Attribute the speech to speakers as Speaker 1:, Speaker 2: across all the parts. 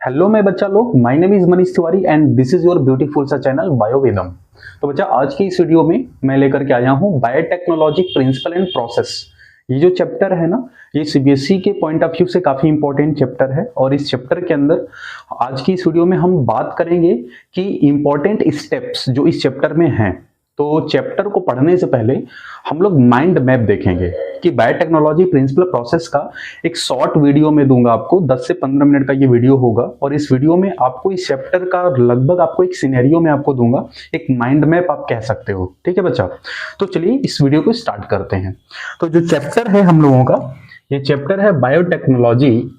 Speaker 1: Hello मैं बच्चा लोग, my name is Manish Tiwari and this is your beautiful सा चैनल बायोवेदम। तो बच्चा आज की इस वीडियो में मैं लेकर के आया हूँ बायोटेक्नोलॉजी प्रिंसिपल एंड प्रोसेस। ये जो चैप्टर है ना, ये सीबीएसई के पॉइंट ऑफ व्यू से काफी इंपॉर्टेंट चैप्टर है और इस चैप्टर के अंदर आज की इस वीडियो में हम बात करेंगे कि इंपॉर्टेंट स्टेप्स जो इस चैप्टर में हैं। तो चैप्टर को पढ़ने से पहले हम लोग माइंड मैप देखेंगे कि बायोटेक्नोलॉजी प्रिंसिपल प्रोसेस का एक शॉर्ट वीडियो में दूंगा आपको। 10 से 15 मिनट का ये वीडियो होगा और इस वीडियो में आपको इस चैप्टर का लगभग आपको एक सिनेरियो में आपको दूंगा, एक माइंड मैप आप कह सकते हो। ठीक है बच्चा, तो चलिए इस वीडियो को स्टार्ट करते हैं। तो जो चैप्टर है हम लोगों का, ये चैप्टर है biotechnology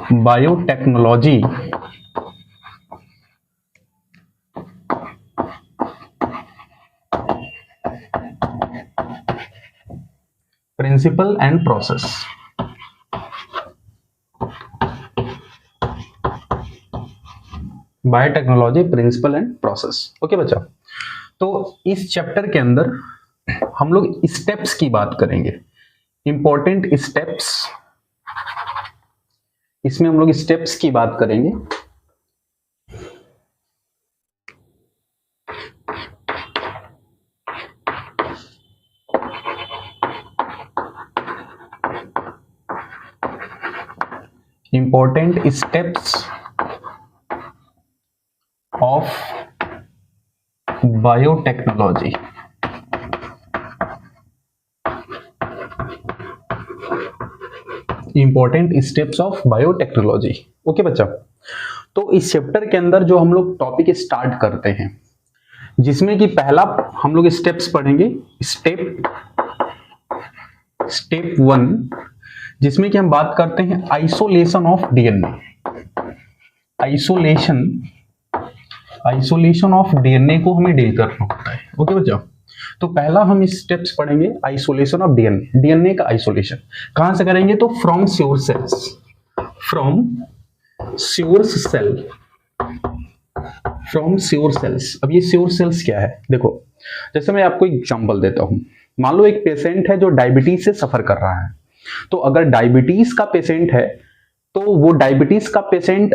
Speaker 1: biotechnology principle and process. Biotechnology principle and process. Okay बच्चा, तो इस चैप्टर के अंदर हम लोग स्टेप्स की बात करेंगे, इंपॉर्टेंट स्टेप्स। इसमें हम लोग स्टेप्स की बात करेंगे। Important steps of biotechnology। Important steps of biotechnology. Okay बच्चा, तो इस चैप्टर के अंदर जो हम लोग टॉपिक स्टार्ट करते हैं, जिसमें कि पहला हम लोग स्टेप्स पढ़ेंगे, स्टेप 1, जिसमें कि हम बात करते हैं isolation of DNA. Isolation of DNA को हमें डील करना होता है। ओके बच्चा, तो पहला हम स्टेप्स पढ़ेंगे आइसोलेशन ऑफ डीएनए। डीएनए का आइसोलेशन कहां से करेंगे? तो फ्रॉम श्योर सेल्स। अब ये श्योर सेल्स क्या है? देखो, जैसे मैं आपको एग्जांपल देता हूं। मान लो एक पेशेंट है जो डायबिटीज से सफर कर रहा है। तो अगर डायबिटीज का पेशेंट है तो वो डायबिटीज का पेशेंट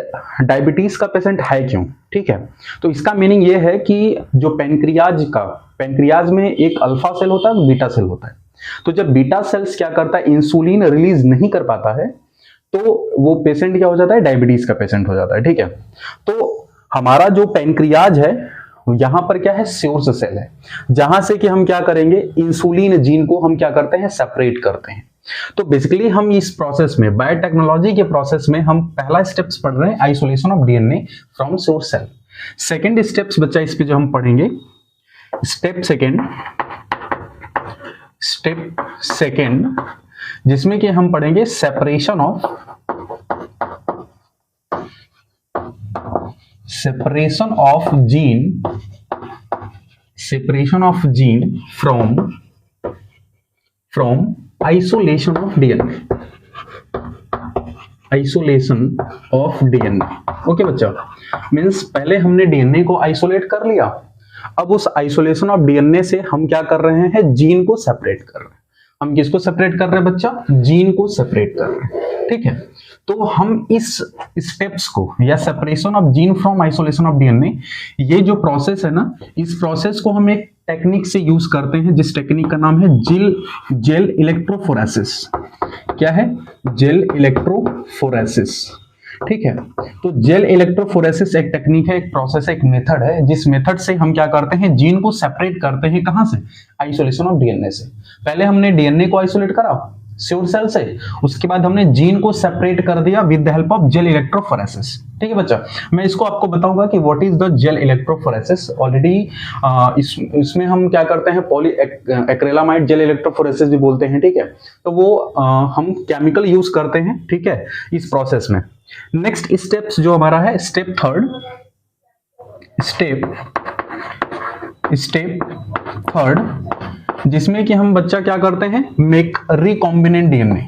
Speaker 1: है क्यों? ठीक है, तो इसका मीनिंग ये है कि जो पैनक्रियाज में एक अल्फा सेल होता है और बीटा सेल होता है। तो जब बीटा सेल्स क्या करता है, इंसुलिन रिलीज नहीं कर पाता है, तो वो पेशेंट क्या हो जाता है? डायबिटीज का पेशेंट हो जाता है। ठीक है, तो हमारा जो पैनक्रियाज है यहां पर क्या है? श्योर सेल है, जहां से कि हम क्या करेंगे, इंसुलिन जीन को हम क्या करते हैं? सेपरेट करते हैं। तो बेसिकली हम इस प्रोसेस में, बायोटेक्नोलॉजी के प्रोसेस में, हम पहला स्टेप्स पढ़ रहे हैं isolation of DNA from sure cell. Second steps बच्चा इस पे जो हम पढ़ेंगे, स्टेप सेकंड, जिसमें कि हम पढ़ेंगे separation of gene from isolation of DNA. Okay बच्चा, मींस पहले हमने डीएनए को आइसोलेट कर लिया, अब उस आइसोलेशन ऑफ डीएनए से हम क्या कर रहे हैं? जीन को सेपरेट कर रहे हैं। हम किसको सेपरेट कर रहे हैं बच्चा? जीन को सेपरेट कर रहे हैं। ठीक है, तो हम इस स्टेप्स को, या separation of gene from isolation of DNA, ये जो प्रोसेस है ना, इस प्रोसेस को हम एक टेक्निक से यूज करते हैं, जिस टेक्निक का नाम है जेल इलेक्ट्रोफोरेसिस। क्या है? Gel electrophoresis. ठीक है, तो जेल इलेक्ट्रोफोरेसिस एक टेक्निक है, एक प्रोसेस है, एक मेथड है, जिस मेथड से हम क्या करते हैं? जीन को सेपरेट करते हैं। कहां से? आइसोलेशन ऑफ डीएनए से। पहले हमने डीएनए को आइसोलेट करा श्योर सेल से, उसके बाद हमने जीन को सेपरेट कर दिया with the help of gel electrophoresis. ठीक है बच्चा, मैं इसको आपको बताऊंगा कि what is the gel electrophoresis. Already इसमें हम क्या करते हैं? पॉली एक्रेलामाइड जेल इलेक्ट्रोफोरेसिस भी बोलते हैं। ठीक है, तो वो हम केमिकल यूज करते हैं। ठीक है, इस प्रोसेस में। नेक्स्ट स्टेप्स जो हमारा है, स्टेप थर्ड, जिसमें कि हम बच्चा क्या करते हैं? Make recombinant DNA.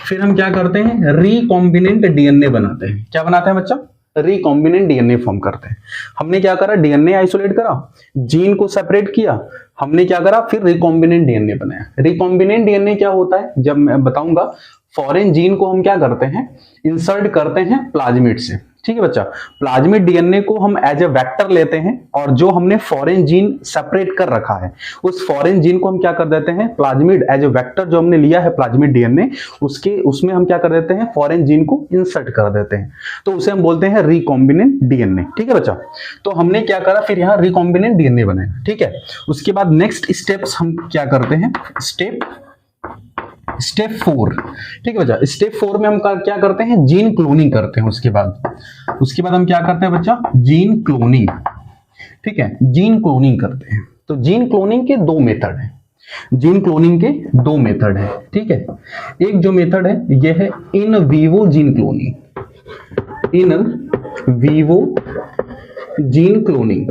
Speaker 1: फिर हम क्या करते हैं? रिकॉम्बिनेंट डीएनए बनाते हैं। क्या बनाते हैं बच्चा? रिकॉम्बिनेंट डीएनए फॉर्म करते हैं। हमने क्या करा, डीएनए आइसोलेट करा, जीन को सेपरेट किया, हमने क्या करा, फिर रिकॉम्बिनेंट डीएनए बनाया। रिकॉम्बिनेंट डीएनए क्या होता है, जब मैं बताऊंगा, फॉरेन जीन को हम क्या करते हैं, इंसर्ट करते हैं प्लाज्मिड से। ठीक है बच्चा, प्लाज्मिड डीएनए को हम एज ए वेक्टर लेते हैं और जो हमने फॉरेन जीन सेपरेट कर रखा है उस फॉरेन जीन को हम क्या कर देते हैं, प्लाज्मिड एज ए वेक्टर जो हमने लिया है प्लाज्मिड डीएनए, उसमें हम क्या कर देते हैं, फॉरेन जीन को इंसर्ट कर देते हैं, तो उसे हम बोलते हैं रिकॉम्बिनेंट डीएनए। ठीक है बच्चा, तो हमने क्या करा, फिर यहाँ रिकॉम्बिनेंट डीएनए बनाया। ठीक है, उसके बाद नेक्स्ट स्टेप्स हम क्या करते हैं, स्टेप 4। ठीक है बच्चा, स्टेप 4 में हम क्या करते हैं, जीन क्लोनिंग करते हैं। उसके बाद हम क्या करते हैं बच्चा, जीन क्लोनिंग। ठीक है, जीन क्लोनिंग करते हैं। तो जीन क्लोनिंग के दो मेथड हैं, जीन क्लोनिंग के दो मेथड है। ठीक है, एक जो मेथड है यह है in vivo gene cloning, in vivo gene cloning,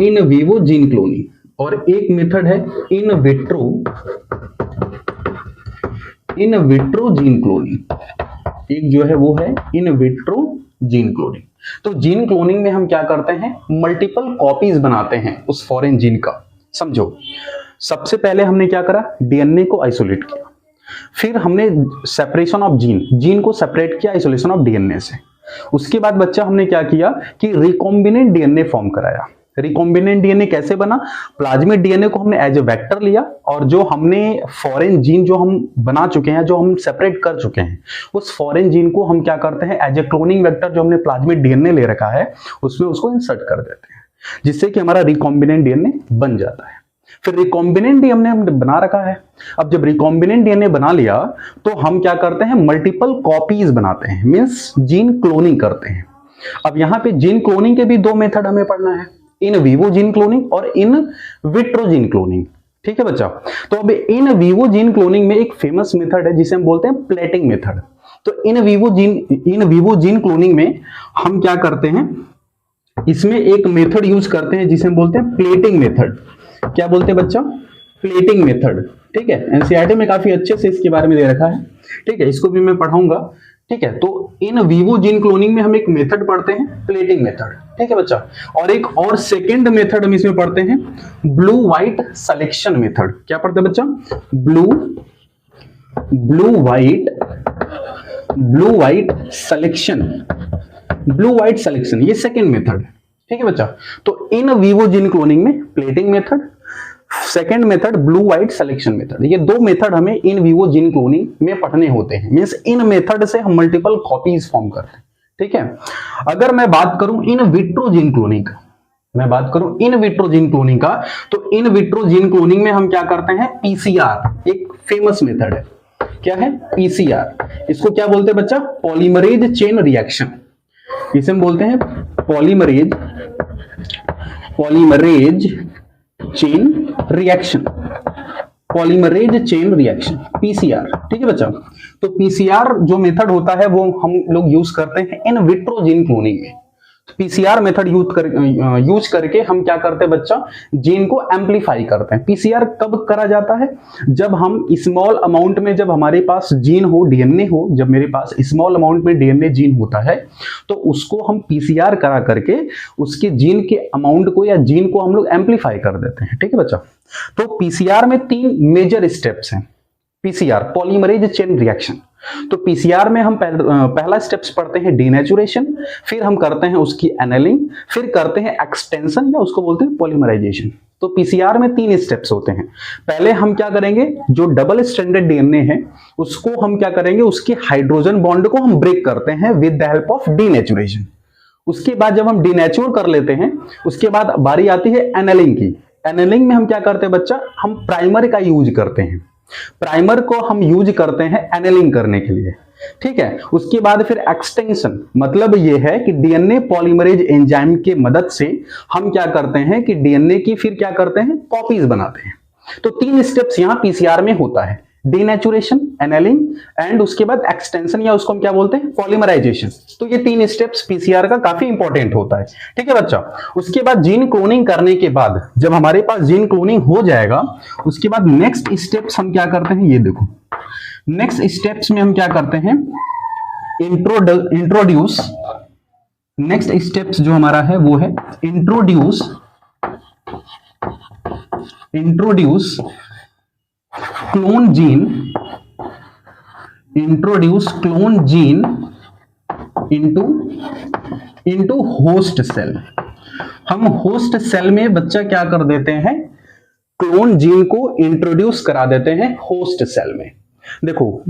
Speaker 1: in vivo gene cloning, और एक मेथड है इन विट्रो जीन क्लोनिंग। एक जो है वो है इन विट्रो जीन क्लोनिंग। तो जीन क्लोनिंग में हम क्या करते हैं, मल्टीपल कॉपीज बनाते हैं उस फॉरेन जीन का। समझो, सबसे पहले हमने क्या करा, डीएनए को आइसोलेट किया, फिर हमने सेपरेशन ऑफ जीन को सेपरेट किया आइसोलेशन ऑफ डीएनए से। उसके बाद बच्चा हमने क्या किया कि रिकॉम्बिनेंट डीएनए फॉर्म कराया। रिकॉम्बिनेंट डीएनए कैसे बना, प्लाज्मिड डीएनए को हमने एज ए वेक्टर लिया और जो हमने फॉरेन जीन जो हम बना चुके हैं, जो हम सेपरेट कर चुके हैं, उस फॉरेन जीन को हम क्या करते हैं, एज ए क्लोनिंग वेक्टर जो हमने प्लाज्मिड डीएनए ले रखा है उसमें उसको इंसर्ट कर देते हैं, जिससे कि हमारा रिकॉम्बिनेंट डीएनए बन जाता है। फिर रिकॉम्बिनेंट डीएनए हमने बना रखा है। अब जब रिकॉम्बिनेंट डीएनए बना लिया तो हम क्या करते हैं, मल्टीपल कॉपीज बनाते हैं, मींस जीन क्लोनिंग करते हैं। अब यहां पे जीन क्लोनिंग के भी दो मेथड हमें पढ़ना है, इन वीवो जीन क्लोनिंग और इन विट्रो जीन क्लोनिंग। ठीक है बच्चा, तो अब इन वीवो जीन क्लोनिंग में एक फेमस मेथड है जिसे हम बोलते हैं प्लेटिंग मेथड। तो इन वीवो जीन क्लोनिंग में हम क्या करते हैं, इसमें एक मेथड यूज करते हैं जिसे हम बोलते हैं प्लेटिंग मेथड। क्या बोलते हैं बच्चा, प्लेटिंग मेथड। ठीक है, एनसीईआरटी में काफी अच्छे से इसके बारे में दे रखा है। ठीक है, इसको भी मैं पढ़ाऊंगा। ठीक है, तो इन वीवो जीन क्लोनिंग में हम एक मेथड पढ़ते हैं, प्लेटिंग मेथड। ठीक है बच्चा, और एक और सेकंड मेथड हम इसमें पढ़ते हैं, ब्लू व्हाइट सिलेक्शन मेथड। क्या पढ़ते हैं बच्चा, ब्लू व्हाइट सिलेक्शन, ये सेकंड मेथड। ठीक है बच्चा, तो इन वीवो जीन क्लोनिंग में plating method, second method blue white selection method, ये दो मेथड हमें इन वीवो जीन क्लोनिंग में पढ़ने होते हैं। मींस इन मेथड से हम मल्टीपल कॉपीज फॉर्म करते हैं। ठीक है, अगर मैं बात करूं इन विट्रो जीन क्लोनिंग का, तो इन विट्रो जीन क्लोनिंग में हम क्या करते हैं, पीसीआर, एक फेमस मेथड है। क्या है, पीसीआर। इसको क्या बोलते हैं बच्चा, पॉलीमरेज चेन रिएक्शन। इसे हम बोलते हैं पॉलीमरेज चेन रिएक्शन, पीसीआर। ठीक है बच्चा, तो पीसीआर जो मेथड होता है वो हम लोग यूज करते हैं इन विट्रो जीन क्लोनिंग में। पीसीआर मेथड यूज करके हम क्या करते हैं बच्चा, जीन को एम्पलीफाई करते हैं। पीसीआर कब करा जाता है, जब हम स्मॉल अमाउंट में, जब हमारे पास जीन हो, डीएनए हो, जब मेरे पास स्मॉल अमाउंट में डीएनए जीन होता है तो उसको हम पीसीआर करा करके उसके जीन के अमाउंट को या जीन को हम लोग एम्पलीफाई कर देते हैं। ठीक है बच्चा, तो पीसीआर में 3 मेजर स्टेप्स हैं। PCR, polymerase chain reaction. तो पीसीआर में हम पहला स्टेप्स पढ़ते हैं डीनेचुरेशन, फिर हम करते हैं उसकी एनेलिंग, फिर करते हैं एक्सटेंशन या उसको बोलते हैं पॉलीमराइजेशन। तो पीसीआर में 3 स्टेप्स होते हैं। पहले हम क्या करेंगे, जो डबल स्ट्रैंडेड डीएनए है उसको हम क्या करेंगे, उसके हाइड्रोजन बॉन्ड को हम ब्रेक करते हैं with the help of denaturation. उसके बाद जब हम डीनेचुर कर लेते हैं, उसके बाद बारी आती है एनेलिंग की। एनेलिंग में हम क्या करते हैं बच्चा, हम प्राइमर का यूज करते हैं। प्राइमर को हम यूज करते हैं एनेलिंग करने के लिए। ठीक है, उसके बाद फिर एक्सटेंशन, मतलब यह है कि डीएनए पॉलीमरेज एंजाइम के मदद से हम क्या करते हैं कि डीएनए की फिर क्या करते हैं, कॉपीज बनाते हैं। तो 3 स्टेप्स यहां पीसीआर में होता है, डीनेचुरेशन, एनेलिंग एंड उसके बाद एक्सटेंशन या उसको हम क्या बोलते हैं, पॉलीमराइजेशन। तो ये 3 स्टेप्स पीसीआर का काफी इंपॉर्टेंट होता है। ठीक है बच्चा, उसके बाद जीन क्लोनिंग करने के बाद जब हमारे पास जीन क्लोनिंग हो जाएगा, उसके बाद नेक्स्ट स्टेप्स हम क्या करते हैं, ये देखो नेक्स्ट स्टेप्स में हम क्या करते हैं, इंट्रोड्यूस, नेक्स्ट स्टेप्स जो हमारा है वो है introduce clone gene, introduce clone gene into host cell. हम होस्ट सेल में बच्चा क्या कर देते हैं, क्लोन जीन को इंट्रोड्यूस करा देते हैं होस्ट सेल में। देखो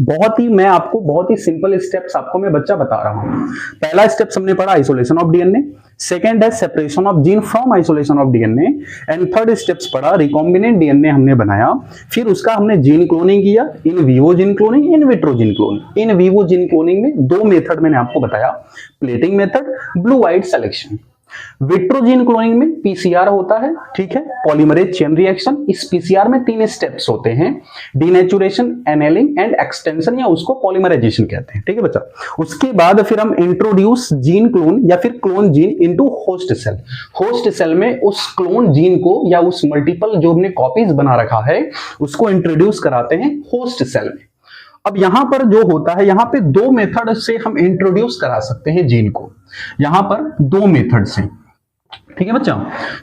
Speaker 1: मैं आपको बहुत ही सिंपल स्टेप्स आपको मैं बच्चा बता रहा हूं। पहला स्टेप हमने पढ़ा आइसोलेशन ऑफ डीएनए, सेकंड है separation of gene from isolation of DNA, and third steps पढ़ा रिकॉम्बिनेंट डीएनए हमने बनाया, फिर उसका हमने जीन क्लोनिंग किया, in vivo gene cloning, in vitro gene cloning. In vivo gene cloning में दो मेथड मैंने आपको बताया, plating method, blue white selection. Vitro gene cloning में पीसीआर होता है, ठीक है, पॉलीमरेज चेन रिएक्शन। इस पीसीआर में 3 स्टेप्स होते हैं, डीनेचुरेशन, एनेलिंग एंड एक्सटेंशन, या उसको पॉलीमराइजेशन कहते हैं, ठीक है बच्चा। उसके बाद फिर हम इंट्रोड्यूस जीन क्लोन या फिर clone gene into host cell. Host cell में उस क्लोन जीन को या उस मल्टीपल जो हमने कॉपीज बना रखा है उसको इंट्रोड्यूस कराते हैं होस्ट सेल में। अब यहां पर जो होता है, यहां पे 2 मेथड से हम इंट्रोड्यूस करा सकते हैं जीन को, यहां पर 2 मेथड से, ठीक है बच्चा।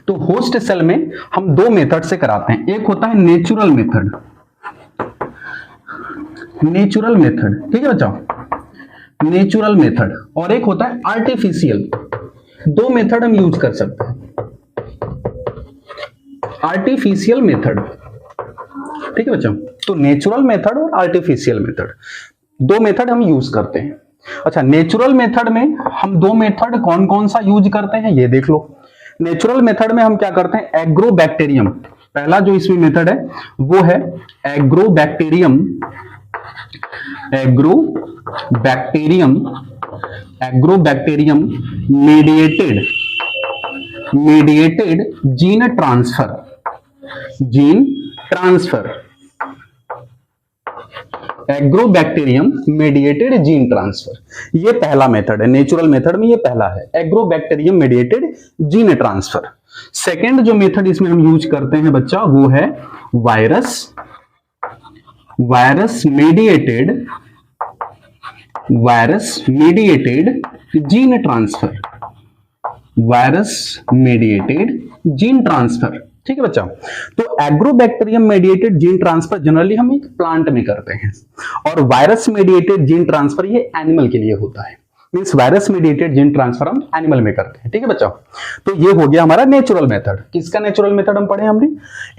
Speaker 1: तो होस्ट सेल में हम 2 मेथड से कराते हैं, एक होता है नेचुरल मेथड, ठीक है बच्चा, नेचुरल मेथड, और एक होता है आर्टिफिशियल। 2 मेथड हम यूज कर सकते हैं, आर्टिफिशियल मेथड, ठीक है बच्चा। तो नेचुरल मेथड और आर्टिफिशियल मेथड, 2 मेथड हम यूज करते हैं। अच्छा, नेचुरल मेथड में हम 2 मेथड कौन कौन सा यूज करते हैं ये देख लो। नेचुरल मेथड में हम क्या करते हैं, एग्रोबैक्टीरियम, पहला जो इसमें मेथड है वो है agrobacterium mediated gene transfer, agrobacterium mediated gene transfer, ये पहला मेथड है। नेचुरल मेथड में ये पहला है, agrobacterium mediated gene transfer. Second जो मेथड इसमें हम यूज करते हैं बच्चा वो है वायरस मीडिएटेड जीन ट्रांसफर, ठीक है बच्चा। तो agrobacterium mediated gene transfer generally हम एक प्लांट में करते हैं, और वायरस मेडिएटेड जीन ट्रांसफर ये एनिमल के लिए होता है, means virus mediated gene transfer हम एनिमल में करते हैं, ठीक है बच्चा। तो ये हो गया हमारा नेचुरल मेथड। किसका नेचुरल मेथड हम पढ़े हमने,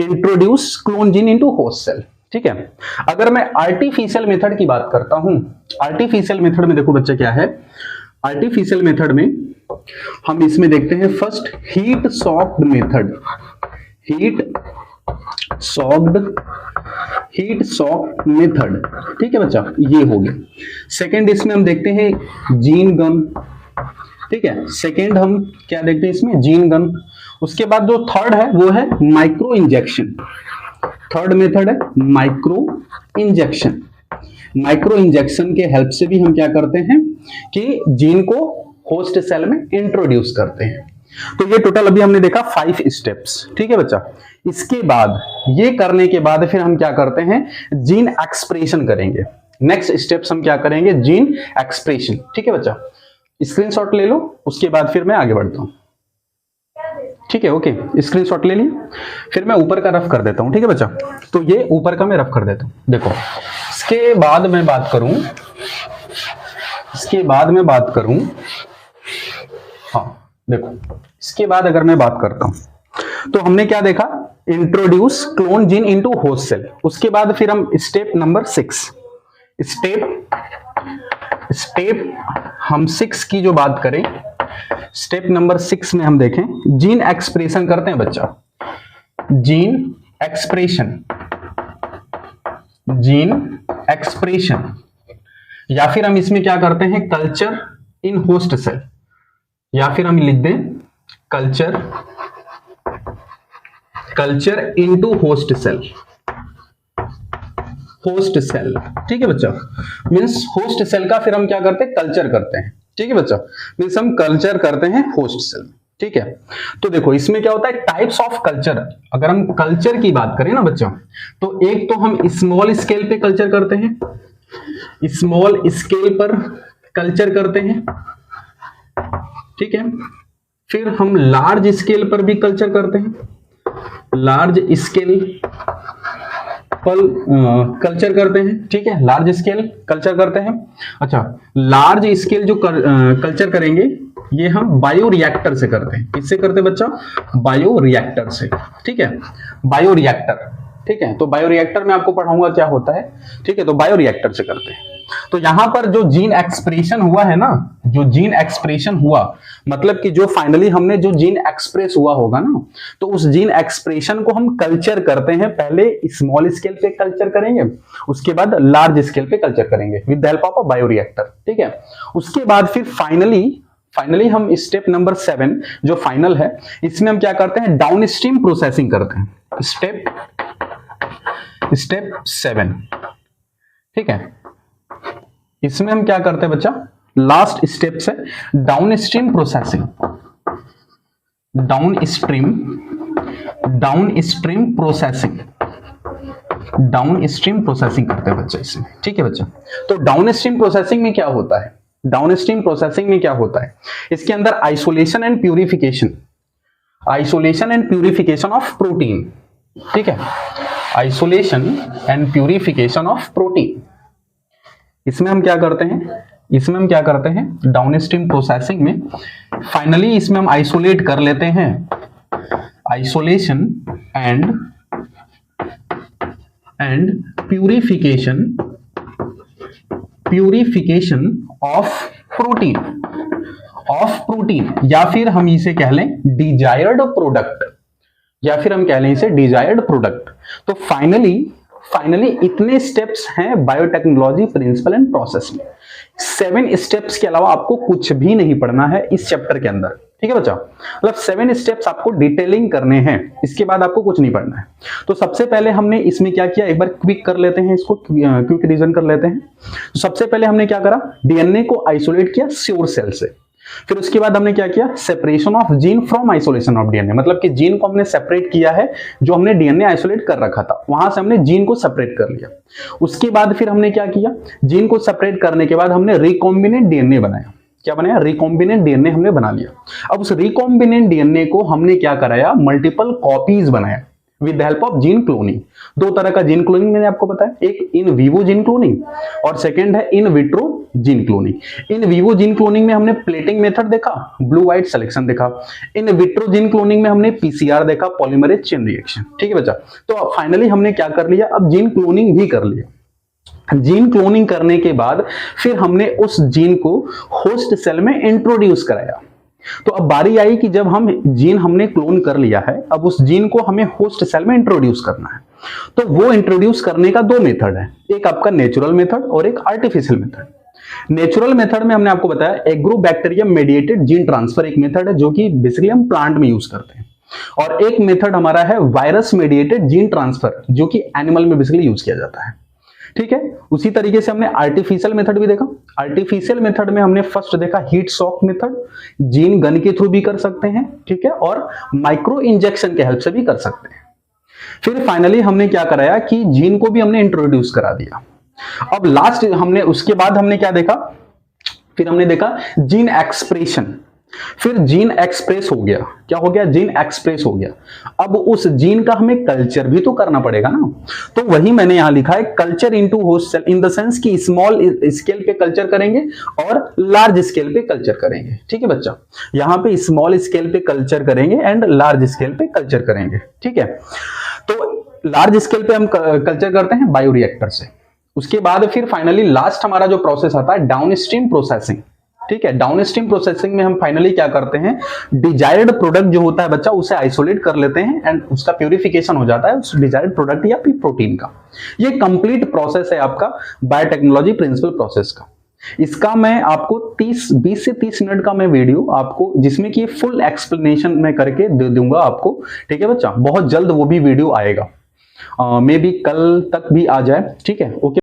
Speaker 1: introduce clone gene into host cell, ठीक है। अगर मैं आर्टिफिशियल मेथड की बात करता हूं, आर्टिफिशियल मेथड में देखो बच्चा क्या है, आर्टिफिशियल मेथड में हम इसमें देखते हैं first heat socked method, heat socked method, ठीक है बच्चा, ये हो गया। सेकंड इसमें हम देखते हैं जीन गन, ठीक है, सेकंड हम क्या देखते हैं इसमें, जीन गन। उसके बाद जो थर्ड है वो है माइक्रो इंजेक्शन, थर्ड मेथड है माइक्रो इंजेक्शन के हेल्प से भी हम क्या करते हैं कि जीन को होस्ट सेल में इंट्रोड्यूस करते हैं। तो ये टोटल अभी हमने देखा 5 स्टेप्स, ठीक है बच्चा। इसके बाद ये करने के बाद फिर हम क्या करते हैं, जीन एक्सप्रेशन करेंगे। नेक्स्ट स्टेप्स हम क्या करेंगे, जीन एक्सप्रेशन, ठीक है बच्चा। स्क्रीनशॉट ले लो, उसके बाद फिर मैं आगे बढ़ता हूं, ठीक है, ओके। स्क्रीनशॉट ले लिया, फिर मैं ऊपर का रफ कर देता हूं, ठीक है बच्चा। तो ये ऊपर का मैं रफ कर देता हूं, देखो। इसके बाद मैं बात करूं, हाँ देखो, इसके बाद अगर मैं बात करता हूं तो हमने क्या देखा, introduce clone gene into host cell. उसके बाद फिर हम स्टेप नंबर 6, स्टेप हम 6 की जो बात करें, स्टेप नंबर 6 में हम देखें जीन एक्सप्रेशन करते हैं बच्चा, जीन एक्सप्रेशन, या फिर हम इसमें क्या करते हैं, कल्चर इन होस्ट सेल, या फिर हम लिख दें कल्चर इनटू होस्ट सेल, ठीक है बच्चा। मींस होस्ट सेल का फिर हम क्या करते हैं, कल्चर करते हैं, ठीक है बच्चा। मींस हम कल्चर करते हैं होस्ट सेल, ठीक है। तो देखो इसमें क्या होता है, टाइप्स ऑफ कल्चर। अगर हम कल्चर की बात करें ना बच्चा, तो एक तो हम स्मॉल स्केल पे कल्चर करते हैं, स्मॉल स्केल पर कल्चर करते हैं, ठीक है। फिर हम लार्ज स्केल पर भी कल्चर करते हैं, लार्ज स्केल पर कल्चर करते हैं, ठीक है, लार्ज स्केल कल्चर करते हैं। अच्छा, लार्ज स्केल जो कल्चर करेंगे ये हम बायोरिएक्टर से करते हैं। किससे करते हैं बच्चा? बायोरिएक्टर से, ठीक है, बायोरिएक्टर, ठीक है। तो बायोरिएक्टर में आपको पढ़ाऊंगा क्या होता है, ठीक है। तो बायोरिएक्टर से करते हैं। तो यहां पर जो जीन एक्सप्रेशन हुआ है ना, जो जीन एक्सप्रेशन हुआ मतलब कि जो फाइनली हमने जो जीन एक्सप्रेस हुआ होगा ना, तो उस जीन एक्सप्रेशन को हम कल्चर करते हैं। पहले स्मॉल स्केल पे कल्चर करेंगे, उसके बाद लार्ज स्केल पे कल्चर करेंगे with the help of a bioreactor, ठीक है। उसके बाद फिर फाइनली हम स्टेप नंबर 7 जो फाइनल है, इसमें हम क्या करते हैं? डाउनस्ट्रीम प्रोसेसिंग करते हैं। स्टेप 7, ठीक है। इसमें हम क्या करते हैं बच्चा? लास्ट स्टेप से डाउनस्ट्रीम प्रोसेसिंग, डाउनस्ट्रीम प्रोसेसिंग करते हैं बच्चा इसमें, ठीक है बच्चा। तो डाउनस्ट्रीम प्रोसेसिंग में क्या होता है? डाउनस्ट्रीम प्रोसेसिंग में क्या होता है? इसके अंदर isolation and purification of protein, ठीक है, isolation and purification of protein. इसमें हम क्या करते हैं? डाउनस्ट्रीम प्रोसेसिंग में फाइनली इसमें हम आइसोलेट कर लेते हैं, isolation and purification of protein, या फिर हम इसे कह लें डिजायर्ड प्रोडक्ट, तो फाइनली इतने स्टेप्स हैं बायोटेक्नोलॉजी प्रिंसिपल एंड प्रोसेस में। 7 स्टेप्स के अलावा आपको कुछ भी नहीं पढ़ना है इस चैप्टर के अंदर, ठीक है बच्चा। मतलब 7 स्टेप्स आपको डिटेलिंग करने हैं, इसके बाद आपको कुछ नहीं पढ़ना है। तो सबसे पहले हमने इसमें क्या किया, एक बार क्विक कर लेते हैं इसको, क्विक रिवीजन कर लेते हैं। तो सबसे पहले हमने क्या करा? डीएनए को आइसोलेट किया श्योर सेल से। फिर उसके बाद हमने क्या किया? Separation of gene from isolation of DNA, मतलब कि जीन को हमने सेपरेट किया है, जो हमने डीएनए आइसोलेट कर रखा था वहां से हमने जीन को सेपरेट कर लिया। उसके बाद फिर हमने क्या किया? जीन को सेपरेट करने के बाद हमने रिकॉम्बिनेंट डीएनए बनाया। क्या बनाया? रिकॉम्बिनेंट डीएनए हमने बना लिया। अब उस रिकॉम्बिनेंट डीएनए को हमने क्या कराया? मल्टीपल कॉपीज बनाया with the help of gene cloning. 2 तरह का जीन क्लोनिंग मैंने आपको बताया, एक इन विवो जीन क्लोनिंग और सेकंड है in vitro gene cloning. In vivo gene cloning में हमने प्लेटिंग मेथड देखा, ब्लू व्हाइट सिलेक्शन देखा। इन विट्रो जीन क्लोनिंग में हमने पीसीआर देखा, पॉलीमरेज चेन रिएक्शन, ठीक है बच्चा। तो फाइनली हमने क्या कर लिया? अब जीन क्लोनिंग भी कर लिया। जीन क्लोनिंग करने के बाद फिर हमने उस जीन को होस्ट सेल में इंट्रोड्यूस कराया। तो अब बारी आई कि जब हम जीन हमने क्लोन कर लिया है, अब उस जीन को हमें होस्ट सेल में इंट्रोड्यूस करना है। तो वो इंट्रोड्यूस करने का 2 मेथड है, एक आपका नेचुरल मेथड और एक आर्टिफिशियल मेथड। नेचुरल मेथड में हमने आपको बताया एग्रोबैक्टीरियम मेडिएटेड जीन ट्रांसफर एक मेथड है, जो कि बेसिकली हम प्लांट में यूज करते हैं, और एक मेथड हमारा है वायरस मेडिएटेड जीन ट्रांसफर, जो कि एनिमल में बेसिकली यूज किया जाता है, ठीक है। उसी तरीके से हमने आर्टिफिशियल मेथड भी देखा। आर्टिफिशियल मेथड में हमने फर्स्ट देखा heat shock method, gene gun के थ्रू भी कर सकते हैं, ठीक है, और माइक्रो इंजेक्शन के हेल्प से भी कर सकते हैं। फिर फाइनली हमने क्या कराया कि जीन को भी हमने इंट्रोड्यूस करा दिया। अब लास्ट हमने उसके बाद हमने क्या देखा? फिर हमने देखा जीन एक्सप्रेशन। फिर जीन एक्सप्रेस हो गया। क्या हो गया? जीन एक्सप्रेस हो गया। अब उस जीन का हमें कल्चर भी तो करना पड़ेगा ना, तो वही मैंने यहां लिखा है culture into host cell, in the sense कि स्मॉल स्केल पे कल्चर करेंगे और लार्ज स्केल पे कल्चर करेंगे, ठीक है बच्चा। यहां पे स्मॉल स्केल पे कल्चर करेंगे एंड लार्ज स्केल पे कल्चर करेंगे, ठीक है। तो लार्ज स्केल पे हम कल्चर करते हैं बायोरिएक्टर से। उसके बाद फिर फाइनली लास्ट हमारा जो प्रोसेस आता है डाउनस्ट्रीम प्रोसेसिंग, ठीक है। डाउनस्ट्रीम प्रोसेसिंग में हम फाइनली क्या करते हैं? डिजायर्ड प्रोडक्ट जो होता है बच्चा, उसे आइसोलेट कर लेते हैं एंड उसका प्यूरिफिकेशन हो जाता है उस डिजायर्ड प्रोडक्ट या प्रोटीन का। ये कंप्लीट प्रोसेस है आपका बायोटेक्नोलॉजी प्रिंसिपल प्रोसेस का। इसका मैं आपको 20 से 30 मिनट का मैं वीडियो आपको, जिसमें कि फुल एक्सप्लेनेशन मैं करके दे दूंगा आपको, ठीक है बच्चा। बहुत जल्द वो भी वीडियो आएगा, मे बी कल तक भी आ जाए, ठीक है। ओके।